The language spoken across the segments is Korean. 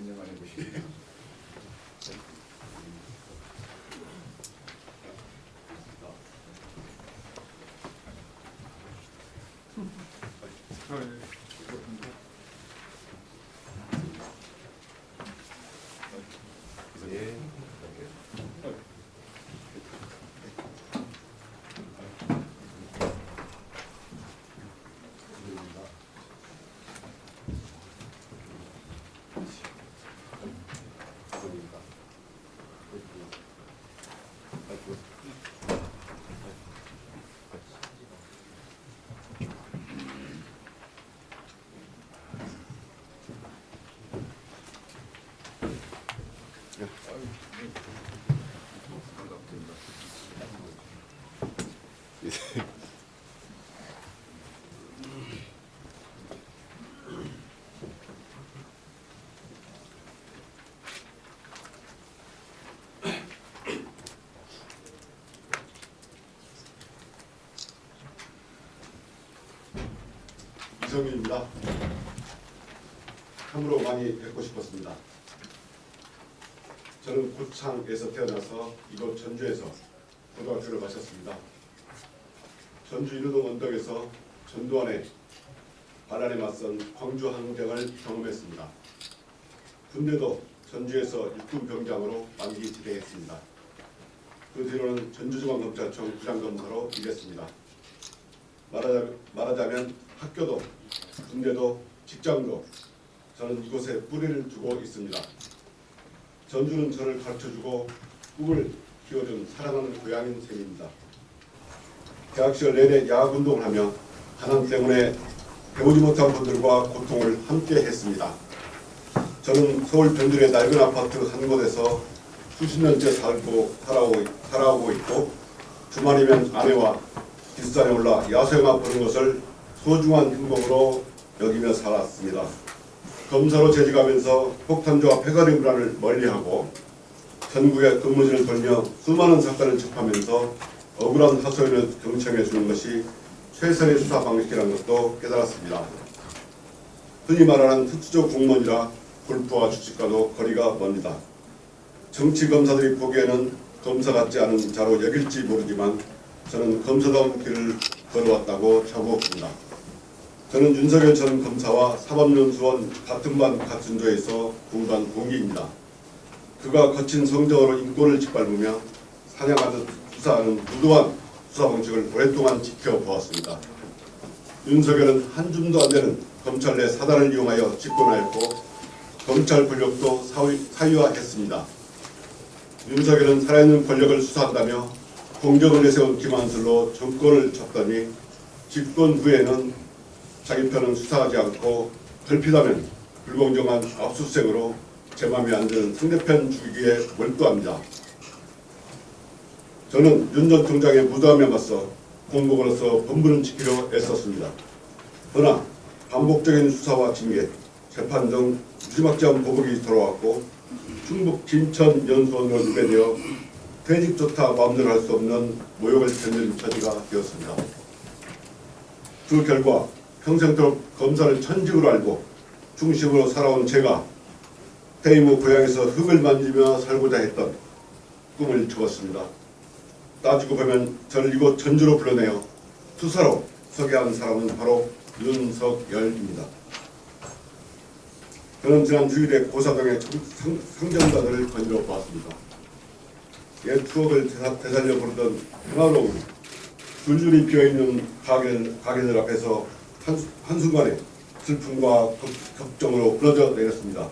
진정만 해보시게요. 예. 이성민입니다. 참으로 많이 뵙고 싶었습니다. 저는 고창에서 태어나서 이곳 전주에서 고등학교를 마쳤습니다. 전주 인호동 언덕에서 전두환의 반란에 맞선 광주항쟁을 경험했습니다. 군대도 전주에서 육군병장으로 만기 지대했습니다. 그 뒤로는 전주중앙검찰청 부장검사로 일했습니다. 말하자면 학교도 군대도 직장도 저는 이곳에 뿌리를 두고 있습니다. 전주는 저를 가르쳐주고 꿈을 키워준 사랑하는 고향인 셈입니다. 대학 시절 내내 야학운동을 하며 가난 때문에 배우지 못한 분들과 고통을 함께 했습니다. 저는 서울 변두리의 낡은 아파트 한 곳에서 수십 년째 살아오고 있고 주말이면 아내와 뒷산에 올라 야수영화 보는 것을 소중한 행복으로 여기며 살았습니다. 검사로 재직하면서 폭탄주와 폐가리 불안을 멀리하고 전국의 근무지를 돌며 수많은 사건을 접하면서 억울한 하소연을 경청해 주는 것이 최선의 수사 방식이라는 것도 깨달았습니다. 흔히 말하는 특수조 공무원이라 골프와 주식과도 거리가 먼니다. 정치 검사들이 보기에는 검사 같지 않은 자로 여길지 모르지만 저는 검사다운 길을 걸어왔다고 자부했습니다. 저는 윤석열 전 검사와 사법연수원 같은 반 같은 조에서 공부한 동기입니다. 그가 거친 성적으로 인권을 짓밟으며 사냥하듯 수사하는 무도한 수사 방식을 오랫동안 지켜보았습니다. 윤석열은 한 줌도 안 되는 검찰 내 사단을 이용하여 집권하였고 검찰 권력도 사유화했습니다. 윤석열은 살아있는 권력을 수사한다며 공정을 내세운 김한슬로 정권을 잡더니 집권 후에는 자기 편은 수사하지 않고 걸핏하면 불공정한 압수수색으로 제 맘에 안 드는 상대편 죽이기에 몰두합니다. 저는 윤 전 총장의 무도함에 맞서 공복으로서 본분을 지키려 애썼습니다. 그러나 반복적인 수사와 징계, 재판 등 무지막지한 보복이 돌아왔고 충북 진천 연수원으로 유배되어 퇴직조차 마음대로 할 수 없는 모욕을 견디는 처지가 되었습니다. 그 결과 평생토록 검사를 천직으로 알고 중심으로 살아온 제가 퇴임 후 고향에서 흙을 만지며 살고자 했던 꿈을 접었습니다. 따지고 보면 저를 이곳 전주로 불러내어 수사로 서게 한 사람은 바로 윤석열입니다. 저는 지난 주일에 고사동의 상정단을 거닐어 보았습니다. 옛 추억을 되살려 부르던 평화로운 줄줄이 비어있는 가게들 앞에서 한순간에 슬픔과 걱정으로 부러져 내렸습니다.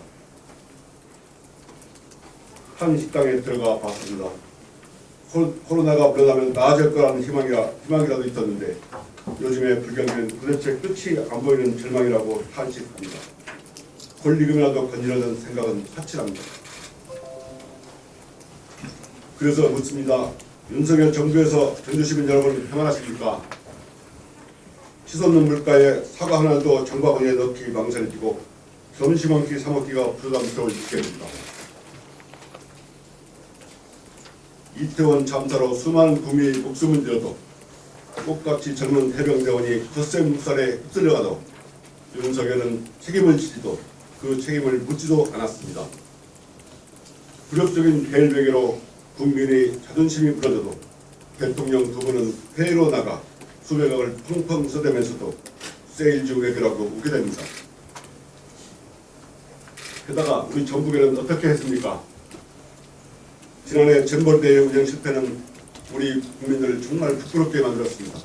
한 식당에 들어가 봤습니다. 코로나가 물러나면 나아질 거라는 희망이라도 있었는데 요즘의 불경기는 도대체 끝이 안 보이는 절망이라고 탄식합니다. 권리금이라도 건지려는 생각은 사치랍니다. 그래서 묻습니다. 윤석열 정부에서 전주시민 여러분 평안하십니까? 치솟는 물가에 사과 하나도 장바구니에 넣기 망설여지고 점심 한 끼 사 먹기가 부담스러울 지경입니다. 이태원 참사로 수많은 국민이 목숨을 잃어도 꽃같이 젊은 해병대원이 덧셈 묵살에 휩쓸려가도 윤석열은 책임을 지지도 그 그 책임을 묻지도 않았습니다. 굴욕적인 헬베개로 국민의 자존심이 무너져도 대통령 두 분은 회의로 나가 수백억을 펑펑 써대면서도 세일즈 외교라고 웃게 됩니다. 게다가 우리 정부계는 어떻게 했습니까? 지난해 잼버대회 운영 실패는 우리 국민들을 정말 부끄럽게 만들었습니다.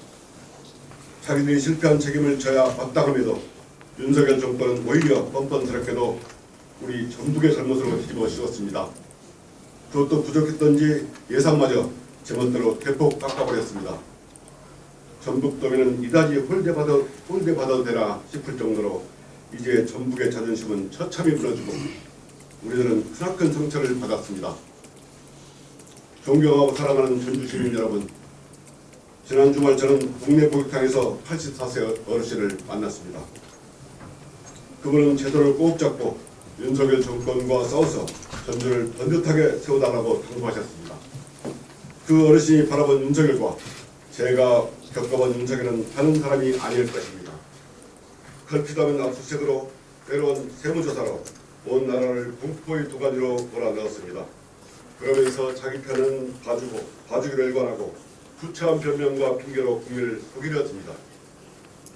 자기들이 실패한 책임을 져야 마땅함에도 윤석열 정권은 오히려 뻔뻔스럽게도 우리 전북의 잘못으로 뒤집어 씌웠습니다. 그것도 부족했던지 예상마저 제멋대로 대폭 깎아버렸습니다. 전북도민은 이다지 홀대받아도 되나 싶을 정도로 이제 전북의 자존심은 처참히 무너지고 우리들은 크나큰 상처를 받았습니다. 존경하고 사랑하는 전주 시민 여러분, 지난 주말 저는 동네 목욕탕에서 84세 어르신을 만났습니다. 그분은 제도를 꼭 잡고 윤석열 정권과 싸워서 전주를 번듯하게 세워달라고 당부하셨습니다. 그 어르신이 바라본 윤석열과 제가 겪어본 윤석열은 다른 사람이 아닐 것입니다. 걸핏하면 압수수색으로 때론 세무조사로 온 나라를 공포의 두 가지로 몰아넣었습니다. 그러면서 자기 편은 봐주기로 일관하고 구차한 변명과 핑계로 국민을 속이려 했습니다.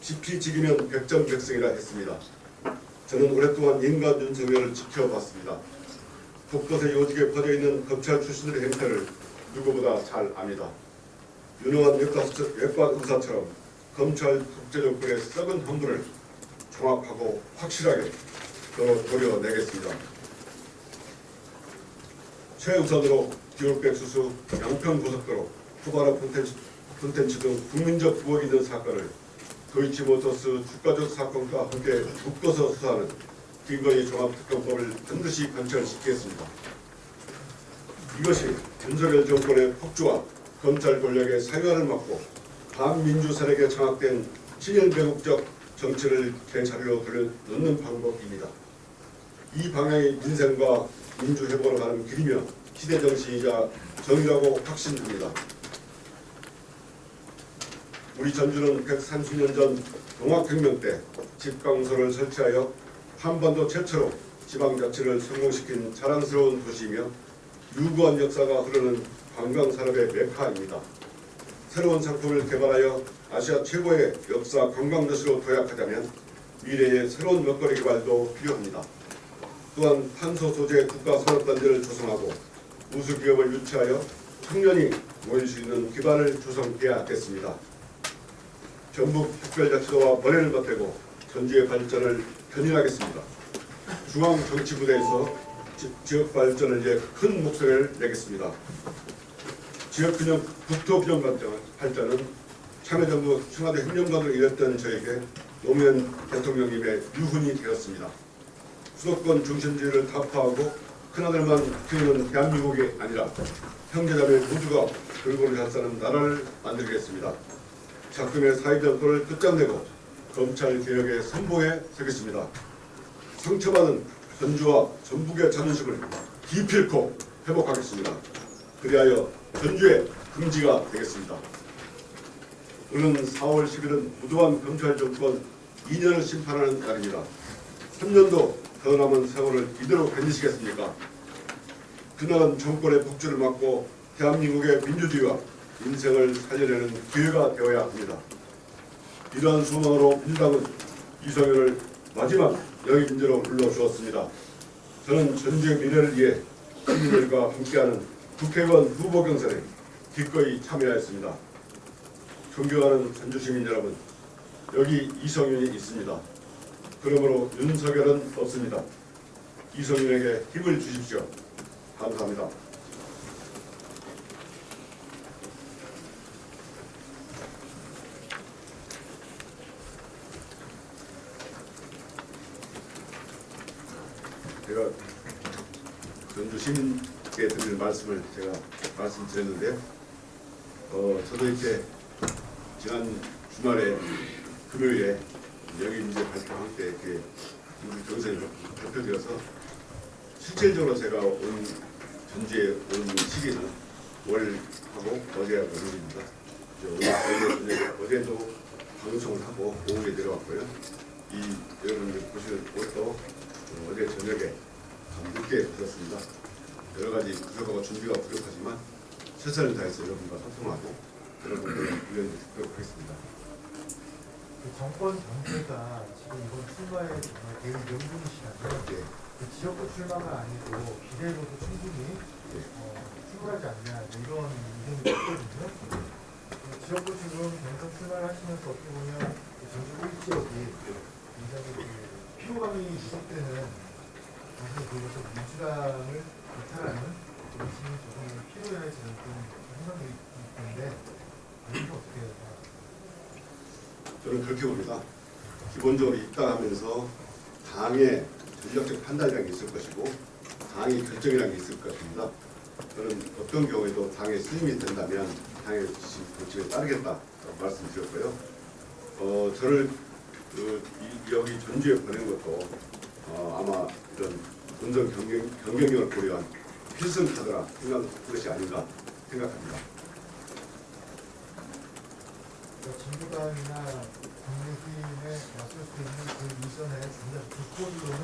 지피지기면 백전백승이라 했습니다. 저는 오랫동안 인간 윤석열을 지켜봤습니다. 곳곳에 요직에 퍼져있는 검찰 출신들의 행태를 누구보다 잘 압니다. 유능한 외과 의사처럼 검찰 독재 정권의 썩은 함부를 정확하고 확실하게 도려내겠습니다. 최우선으로 기울백 수수, 양평고속도로, 후바라 콘텐츠 등 국민적 부각이 있는 사건을 도이치모터스 주가적 사건과 함께 묶어서 수사하는 김건희 종합특검법을 반드시 관철시키겠습니다. 이것이 윤석열 정권의 폭주와 검찰 권력의 사유화를 막고 반민주 세력에 장악된 친일 매국적 정치를 제자리로 돌려놓는 방법입니다. 이 방향이 민생과 민주 회복으로 가는 길이며 시대 정신이자 정의라고 확신합니다. 우리 전주는 130년 전 동학혁명 때 집강소를 설치하여 한반도 최초로 지방자치를 성공시킨 자랑스러운 도시이며 유구한 역사가 흐르는 관광산업의 메카입니다. 새로운 상품을 개발하여 아시아 최고의 역사 관광도시로 도약하자면 미래의 새로운 먹거리 개발도 필요합니다. 또한 탄소 소재 국가산업단지를 조성하고 우수기업을 유치하여 청년이 모일 수 있는 기반을 조성해야겠습니다. 전북특별자치도와 머리를 맞대고 전주의 발전을 견인하겠습니다. 중앙정치부대에서 지역 발전을 위해 큰 목소리를 내겠습니다. 지역균형, 국토균형 발전은 참여정부 청와대 행정관으로 일했던 저에게 노무현 대통령님의 유훈이 되었습니다. 수도권 중심주의를 타파하고 큰아들만 키우는 대한민국이 아니라 형제자매 모두가 골고루 잘 사는 나라를 만들겠습니다. 작금의 사회정권을 끝장내고 검찰개혁의 선봉에 서겠습니다. 상처받은 전주와 전북의 자존심을 기필코 회복하겠습니다. 그리하여 전주의 금지가 되겠습니다. 오는 4월 10일은 무도한 검찰 정권 2년을 심판하는 날입니다. 3년도 더 남은 세월을 이대로 견디시겠습니까? 그날은 정권의 폭주를 막고 대한민국의 민주주의와 인생을 살려내는 기회가 되어야 합니다. 이러한 소망으로 민주당은 이성열을 마지막 영입인재로 불러주었습니다. 저는 전주의 미래를 위해 시민들과 함께하는 국회의원 후보 경선에 기꺼이 참여하였습니다. 존경하는 전주시민 여러분, 여기 이성윤이 있습니다. 그러므로 윤석열은 없습니다. 이성윤에게 힘을 주십시오. 감사합니다. 제가 전주 시민께 드릴 말씀을 제가 말씀드렸는데요. 저도 이렇게 지난 주말에 금요일에 여기 이제 발표할 때 이렇게 우리 경선이 발표되어서 실질적으로 제가 온 전주에 온 시기는 월하고 어제하고 오늘입니다. 어제도 방송을 하고 오후에 내려왔고요. 이 여러분들 보시는 것도 어제 저녁에 좀 늦게 들었습니다. 여러 가지 부족하고 준비가 부족하지만 최선을 다해서 여러분과 소통하고 여러분들의 의견을 듣도록 하겠습니다. 그 정권 전체가 지금 이번 출마에 정말 대응 명분이시라면 예. 그 지역구 출마가 아니고 비례로도 충분히 출마하지 않냐 이런 의견이 있거든요. 그 지역구 지금 경선 출마를 하시면서 어떻게 보면 그 전주 1지역이 굉장히 그 피로감이 누적되는 당신이 보면서 민주당을 이탈하는 정신이 조금 필요해지는 그런 생각이 있는데 이거 어떻게 생각하세요? 저는 그렇게 봅니다. 기본적으로 입당하면서 당의 전략적 판단이라는 게 있을 것이고 당의 결정이라는 게 있을 것입니다. 저는 어떤 경우에도 당의 수임이 된다면 당의 조치에 따르겠다고 말씀드렸고요. 저를 여기 전주에 보낸 것도 아마 이런 본선 경쟁력을 고려한 필승 카드라 생각한 것이 아닌가 생각합니다. 진보당이나 국민의힘에 맞설 수 있는 그 이전에 중간 두포로는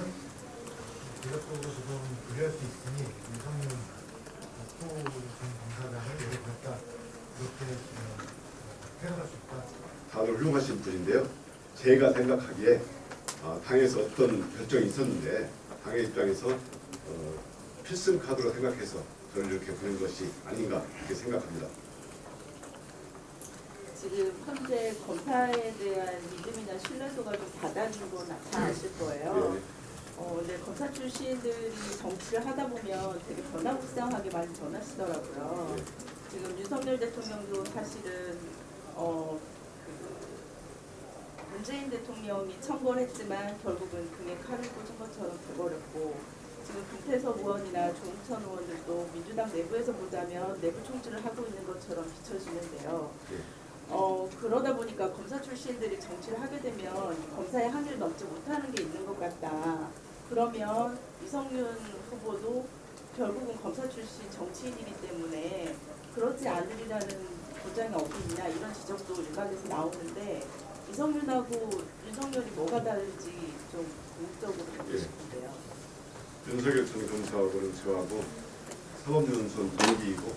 대략적으로 조금 유리할 수 있으니 유성민 후보 전 검사장을 내려보냈다 이렇게 해석할 수 있다. 다들 훌륭하신 분인데요. 제가 생각하기에 당에서 어떤 결정이 있었는데 당의 입장에서 필승 카드로 생각해서 저를 이렇게 보낸 것이 아닌가 이렇게 생각합니다. 지금 현재 검사에 대한 믿음이나 신뢰도가 좀 낮아진 건 다 아실 거예요. 근데 검사 출신들이 정치를 하다 보면 되게 변화무쌍하게 많이 변하시더라고요. 지금 윤석열 대통령도 사실은 문재인 대통령이 청구를 했지만 결국은 등에 칼을 꽂은 것처럼 돼버렸고 지금 김태섭 의원이나 조응천 의원들도 민주당 내부에서 보자면 내부 총질을 하고 있는 것처럼 비춰지는데요. 그러다 보니까 검사 출신들이 정치를 하게 되면 검사의 한을 넘지 못하는 게 있는 것 같다. 그러면 이성윤 후보도 결국은 검사 출신 정치인이기 때문에 그렇지 않으리라는 보장이 어디 있냐 이런 지적도 일각에서 나오는데 이성윤하고 윤석열이 뭐가 다른지 좀 궁극적으로 듣고 싶은데요. 윤석열 전 검사하고는 저하고 사법연수원 동기이고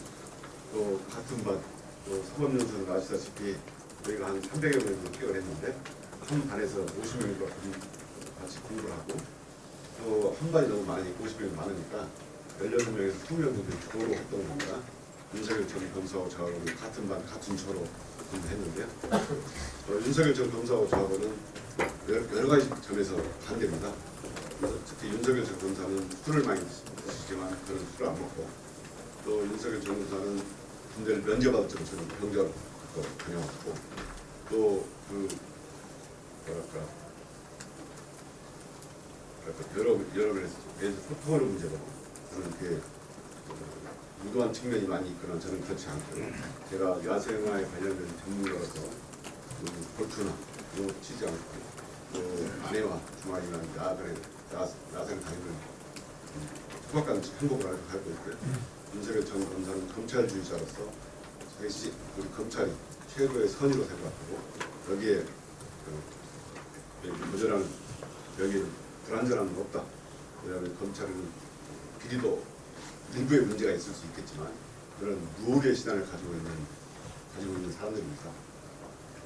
또 같은 반, 또 사법연수원 아시다시피 저희가 한 300여 명이 합격을 했는데 한 반에서 50명이 같이 공부를 하고 또 한 반이 너무 많으니까 50명이 많으니까 16명에서 20명 정도 조로 활동합니다. 윤석열 전 검사하고 저하고는 같은 반, 같은 처로 공부했는데요. 윤석열 전 검사하고 저하고는 여러 가지 점에서 반대입니다. 특히 윤석열 전 검사는 술을 많이 드시지만 저는 술을 안 먹고 또 윤석열 전 검사는 군대를 면제받을 적은 저는 병자로 다녀왔고 또 여러 가지 소통하는 문제로 저는 그 유도한 측면이 많이 있거나 저는 그렇지 않고요. 제가 야생화에 관련된 전문가로서 골프나 이런 거 치지 않고 또 아내와 주말이나 야생을 다니는 소박한 행복을 가지고 있고요. 윤석열 전 검사는 검찰주의자로서 우리 검찰이 최고의 선의로 생각하고 여기에 도전하는 여기 불안전함은 없다. 왜냐하면 검찰은 비리도 일부의 문제가 있을 수 있겠지만 그런 무오리의 신앙을 가지고 있는 사람들입니다.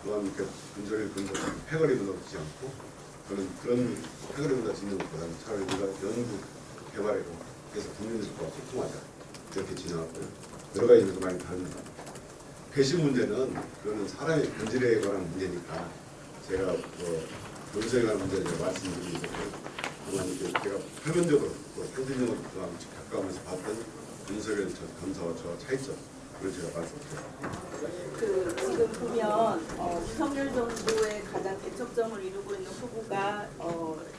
또한 윤석열 검사는 패거리 문화지 않고 저는 그런 패거리 문화 짓는 것보다는 차라리 우리가 연구 개발하고 해서 국민들과 소통하자 이렇게 진행하고요. 여러 가지 면에서 많이 다릅니다. 배신 문제는 그거는 사람의 본질에 관한 문제니까 제가 본성이라는 문제를 말씀드리는 거고 그동안 제가 표면적으로 또 상징적으로 그동안 겪어가면서 봤던 윤석열 전 검사와 저와 차이점 그걸 제가 말씀드렸습니다. 지금 보면 윤석열 정부의 가장 대척점을 이루고 있는 후보가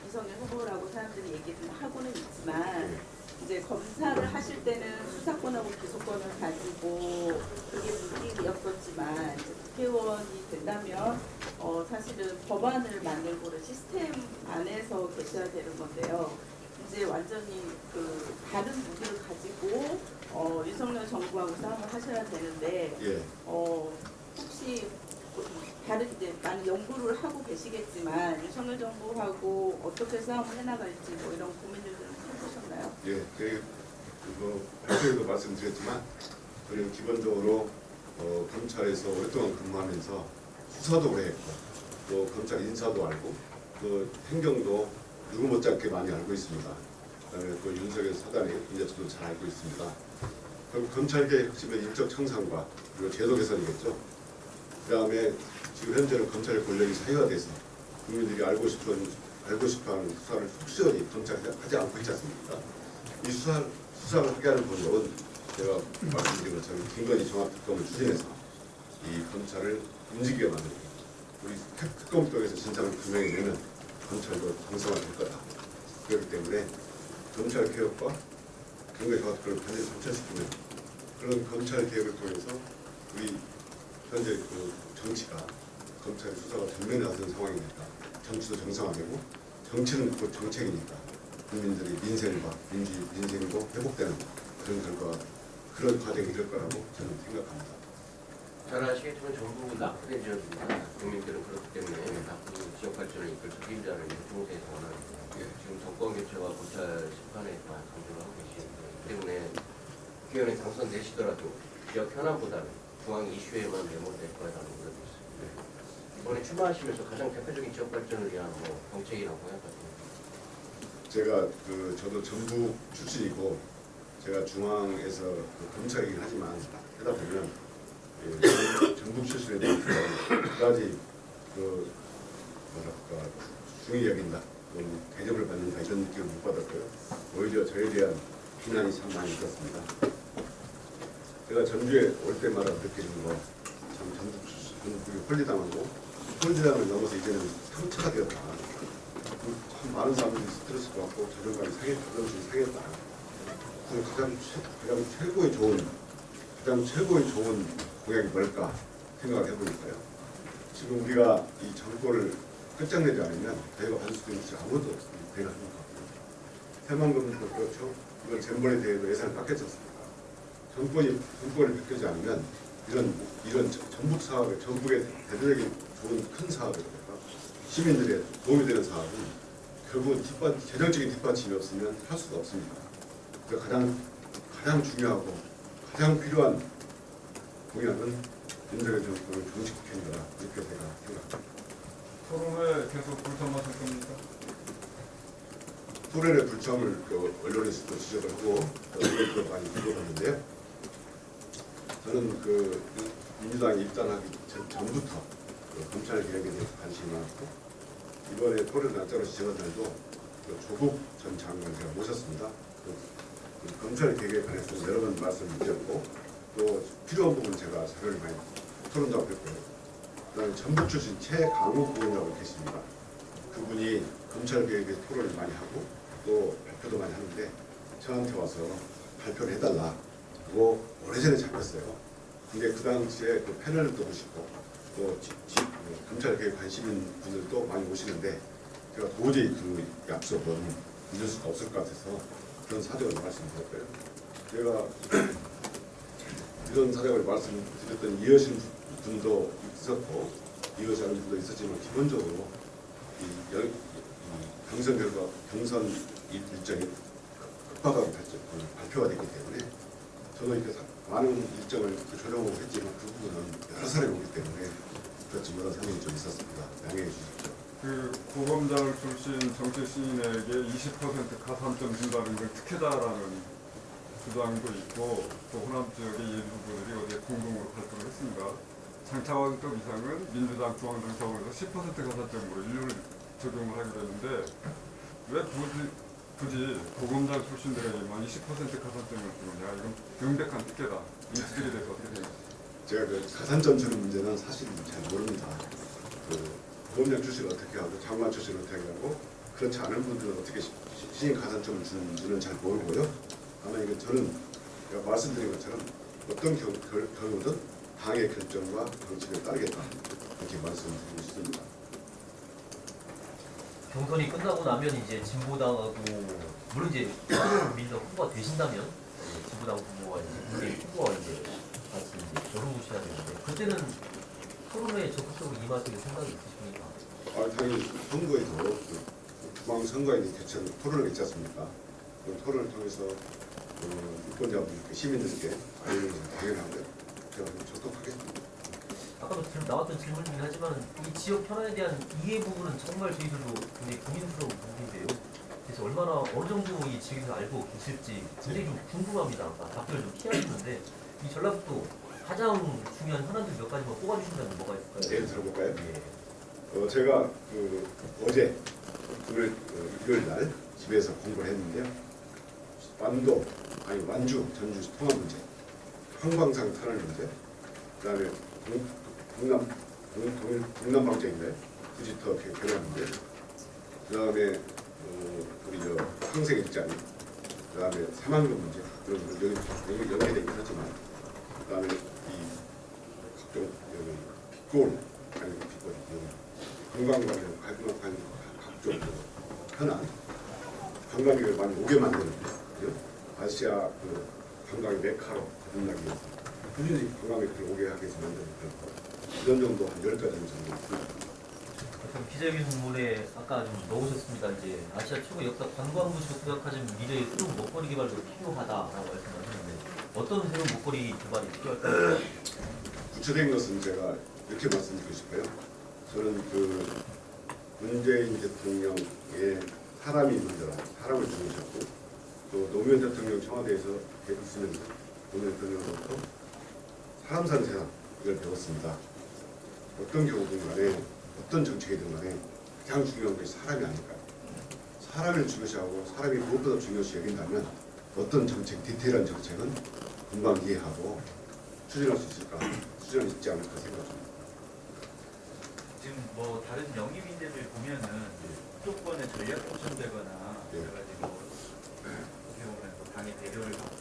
이성윤 후보라고 사람들이 얘기를 하고는 있지만 이제 검사를 하실 때는 수사권하고 기소권을 가지고 그게 무기였었지만 국회의원이 된다면 사실은 법안을 만들고 시스템 안에서 계셔야 되는 건데요. 이제 완전히 다른 무기를 가지고 윤석열 정부하고 싸움을 하셔야 되는데 혹시 다른 이제 많은 연구를 하고 계시겠지만 윤석열 정부하고 어떻게 싸움을 해나갈지 뭐 이런 고민들을 좀 해보셨나요? 예, 발표에도 말씀드렸지만 저는 기본적으로 검찰에서 오랫동안 근무하면서 수사도 오래 했고 또 검찰 인사도 알고 또 행정도 누구 못지않게 많이 알고 있습니다. 그다음에 또 윤석열 사단의 인재도 잘 알고 있습니다. 결국 검찰계의 핵심은 인적 청산과 그리고 제도 개선이겠죠. 그다음에 지금 현재는 검찰의 권력이 사유화돼서 국민들이 알고 싶어하는 수사를 속시원히 검찰이 하지 않고 있지 않습니까? 이 수사를 하게 하는 방법은 제가 말씀드린 것처럼 김건희 종합특검을 추진해서 이 검찰을 움직이게 만들고 우리 특검 쪽에서 진상을 규명해내면 검찰도 정상화될 거다. 그렇기 때문에 검찰 개혁과 경제 과학을 반드시 성찰시키는 그런 검찰 개혁을 통해서 우리 현재 그 정치가 검찰 수사가 전면에 나서는 상황이니까 정치도 정상화되고 정치는 곧 정책이니까 국민들의 민생과 민생도 회복되는 그런 결과 그런 과정이 될 거라고 저는 생각합니다. 잘 아시겠지만 전부 낙후된 지역입니다. 국민들은 그렇기 때문에 낙후 지역 발전을 이끌 책임자를 중세에서 원하는 지금 정권 교체와 검찰 심판에 강조를 하고 계시기 때문에 국회의원에 당선되시더라도 지역 현안보다는 중앙 이슈에만 매몰될 거라는 우려도 있습니다. 이번에 출마하시면서 가장 대표적인 지역 발전을 위한 정책이라고 생각하십니까? 제가 저도 전북 출신이고 제가 중앙에서 검찰이긴 하지만 하다 보면 전북 출신에 대해서 그다지 뭐랄까 중히 여긴다, 대접을 받는다 이런 느낌을 못 받았고요. 오히려 저에 대한 비난이 참 많이 있었습니다. 제가 전주에 올 때마다 느끼는 거 참 전북이 홀리당을 넘어서 이제는 상처가 되었다. 참 많은 사람들이 스트레스 받고 자존감이 상했다. 가장 최고의 좋은 공약이 뭘까 생각을 해보니까요. 지금 우리가 이 정권을 끝장내지 않으면 저희가 받을 수 있는 것이 아무것도 없습니다. 제가 생각하거든요. 새만금도 그렇죠. 이건 잼번에 대해서 예산을 깎였지 않습니까? 정권이 바뀌지 않으면 이런 전북 사업에 전북의 대대적인 좋은 큰 사업이랄까 시민들의 도움이 되는 사업은 결국은 재정적인 뒷받침이 없으면 할 수가 없습니다. 그래서 가장 중요하고 가장 필요한 공약은 윤석열 정권을 종식시키는 거다 이렇게 제가 생각합니다. 토론회 계속 불참하실 겁니까? 토론의 불참을 언론에서도 지적을 하고 언론도 많이 물어봤는데요. 저는 민주당이 입당하기 전부터 검찰 개혁에 대해서 관심이 많았고 이번에 토론 날짜로 지정한 날도 조국 전 장관 제가 모셨습니다. 검찰 개혁에 관해서 여러 번 말씀드렸고 또 필요한 부분 제가 자료를 많이 토론도 하고 했고요. 그다음에 전북 출신 최강욱 의원이라고 계십니다. 그분이 검찰 개혁에 대해서 토론을 많이 하고 또 발표도 많이 하는데 저한테 와서 발표를 해달라고 오래전에 잡혔어요. 근데 그 당시에 패널도 오시고 또 검찰 개혁에 관심 있는 분들도 많이 오시는데 제가 도저히 그 약속은 잊을 수가 없을 것 같아서 그런 사정을 말씀드렸고요. 제가 이런 사정을 말씀드렸던 이해하신 분도 있었고 이해하지 않는 분도 있었지만 기본적으로 이 경선 일정이 급박하게 발표가 됐기 때문에 저도 이렇게 많은 일정을 조정하고 했지만 그 부분은 여러 사람이 오기 때문에 그렇지 못한 상황이 좀 있었습니다. 양해해 주십시오. 그 고검장 출신 정치 신인에게 20% 가산점 준다는 걸 특혜다라는 주장도 있고 또 호남 지역의 일부분들이 어제 공동으로 발표를 했습니다. 장차관급 이상은 민주당 중앙정치원에서 10% 가산점으로 인류를 적용을 하기로 했는데 왜 굳이 고검장 출신들에게만 20% 가산점을 주느냐? 이건 명백한 특혜다. 이 지적에 대해서 어떻게 생각하세요? 제가 가산점 주는 문제는 사실 잘 모릅니다. 고검장 출신 어떻게 하고 장관 출신 어떻게 하고 그렇지 않은 분들은 어떻게 신인 가산점을 주는지는 잘 모르고요. 아마 이건 저는 제가 말씀드린 것처럼 어떤 경우든 당의 결정과 방침에 따르겠다 이렇게 말씀드리고 싶습니다. 경선이 끝나고 나면 이제 진보당하고 물론 이제 민주당 후보가 되신다면 진보당 후보와 이제 국민의힘 후보와 이제 같이 이제 결혼을 하셔야 되는데 그때는 토론회에 적극적으로 임하실 생각이 있으십니까? 당연히 선거에서 중앙 선거에 대처 토론을 있지 않습니까? 그 토론을 통해서 유권자분들께 시민들께 알리는 것은 당연하고요. 제가 적극하겠습니다. 아까도 나왔던 질문이긴 하지만 이 지역 현안에 대한 이해 부분은 정말 저희들도 굉장히 고민스러운 부분인데요. 그래서 얼마나 어느 정도 이 지역에서 알고 계실지 굉장히 좀 궁금합니다. 아까 답변을 좀 피하셨는데 이 전라북도 가장 중요한 현안들 몇 가지만 뽑아주신다면 뭐가 있을까요? 예를 들어볼까요? 예. 제가 어제 금요일, 일요일 날 집에서 공부를 했는데요. 완주, 전주 통합 문제, 형광상 터널 문제, 그다음에 동남방제인가요? 부지터 개발 문제, 그다음에 우리 평생 입장, 그다음에 사망금 문제, 그런 여기 연계되긴 하지만, 그다음에 이 각종 빗골 아니 빗골 관광과 관광 각종 현안 관광객을 많이 오게 만드는 아시아 관광의 메카로 거듭나기 위해서 꾸준히 관광객을 오게 하기 위해서 만드는 그런 거 이런 정도 한 10가지 정도 있습니다. 기자회견문에 아까 좀 넣으셨습니다. 이제 아시아 최고 역사 관광도시로 생각하는 미래의 새로운 먹거리 개발도 필요하다라고 말씀하셨는데 어떤 새로운 먹거리 개발이 필요할까요? 구체적인 것은 제가 이렇게 말씀드리고 싶어요. 저는 문재인 대통령의 사람이 먼저라 사람을 중요시하고 또 노무현 대통령 청와대에서 있으면서 노무현 대통령으로부터 사람 사는 세상 이걸 배웠습니다. 어떤 경우든 간에 어떤 정책이든 간에 가장 중요한 것이 사람이 아닐까요? 사람을 중요시하고 사람이 무엇보다 중요시 여긴다면 어떤 정책, 디테일한 정책은 금방 이해하고 추진할 수 있을까? 추진할 수 있지 않을까 생각합니다. 지금 뭐 다른 영입인들을 보면은 수도권에 전략 포천되거나 예. 그래가지고 어떻게 보면 또 당의 배려를 받고